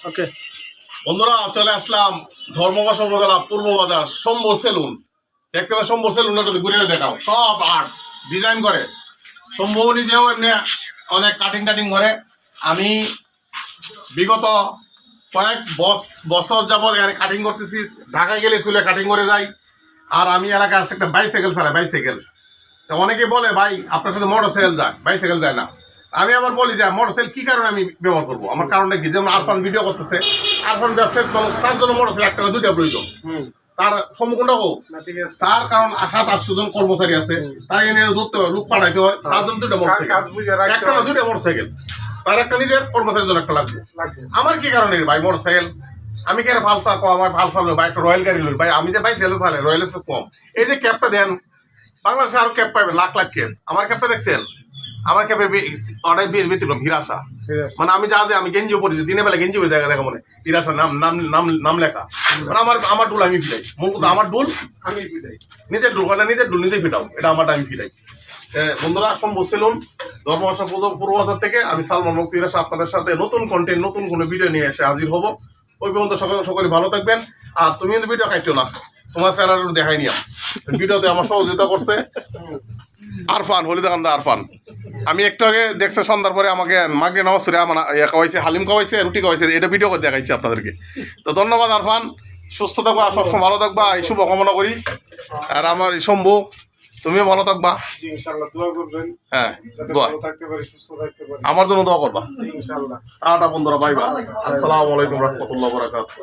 ওকে বন্ধুরা চলে আসলাম ধর্মবাস উপজেলা পূর্ব বাজার শম্ভু সেলুন। দেখতে পাচ্ছ শম্ভু সেলুনটা ঘুরে দেখাও, সব আর্ট ডিজাইন করে। শম্ভু নিজেও এমনি অনেক কাটিং টাটিং করে। আমি বিগত কয়েক বছর যাবৎ এখানে কাটিং করতেছি। ঢাকায় গেলে স্কুলে কাটিং করে যাই। আর আমি এলাকায় আসতে একটা বাইসাইকেল চালাই, বাইসাইকেল। তো অনেকে বলে ভাই আপনার সাথে মোটর সাইকেল যায়, বাইসাইকেল যায় না। আমি আবার বলি যে মোটর সাইকেল কী কারণে আমি ব্যবহার করবো, আমার কারণটা কি? যেমন আরফান ভিডিও করতেছে, আরফান ব্যবসায়িক মানুষ, তার জন্য মোটর সাইকেল একটা দুইটা প্রয়োজন। তার সম্মুখটা হোক, তার কারণ 700-800 জন কর্মচারী আছে, তার এনে ধরতে হয়, লোক পাঠাইতে হয়, তার জন্য দুইটা মোটর সাইকেল, একটা না দুইটা মোটর সাইকেল। তার একটা নিজের কর্মচারীর জন্য একটা লাগবে। আমার কি কারণে ভাই মোটর সাইকেল? আমি কে ফালসা কম, আমার ফালসা লই ভাই, একটা রয়্যাল গাড়ি লই ভাই। আমি যে বাইসাইকেল চালাই রয়্যাল কম। এই যে ক্যাবটা দেন, বাংলাদেশে আরো ক্যাব পাবেন, লাখ লাখ ক্যাব। আমার ক্যাবটা দেখছেন, আমার ক্যাবে অর্ডার ব্যতিক্রম, হিরাসা। মানে আমি যা আমি গেঞ্জিও পরি, দিনের বেলা গেঞ্জি হয়ে জায়গা দেখা মনে হিরাসা নাম নাম নাম নাম লেখা। মানে আমার ডুল আমি ফিরাই, মূল কথা আমার ডুল আমি ফিরাই, নিজের ডুল কথা নিজের ডুল নিজে ফিটাও, এটা আমারটা আমি ফিরাই। বন্ধুরা শম্ভু সেলুন ধর্মবাস পূর্ব বাজার থেকে আমি সালমান মুক্তি হিরাসা আপনাদের সাথে নতুন কন্টেন্ট, নতুন কোনো ভিডিও নিয়ে এসে হাজির হব। ওই পর্যন্ত সকলে ভালো থাকবেন। আর তুমি কিন্তু ভিডিও কাটছো না, তোমার চ্যানেল দেখাই নিয়া ভিডিওতে আমার সহযোগিতা করছে আরফান, হলিদাকান্দা আরফান। আমি একটু আগে দেখছে সন্ধ্যার পরে আমাকে মাগরিব নামাজ পড়ে আমার খাওয়াইছে, হালিম খাওয়াইছে, রুটি খাওয়াইছে, এটা ভিডিও করে দেখাইছি আপনাদেরকে। তো ধন্যবাদ আরফান, সুস্থ থাকবা, সবসময় ভালো থাকবা, এই শুভকামনা করি। আর আমার এই শম্ভু, তুমিও ভালো থাকবা, হ্যাঁ দোয়া আমার জন্য দোয়া করবা। বন্ধুরা বাই বাই, আসসালামু আলাইকুম রহমতুল্লাহ বারাকাতুহু।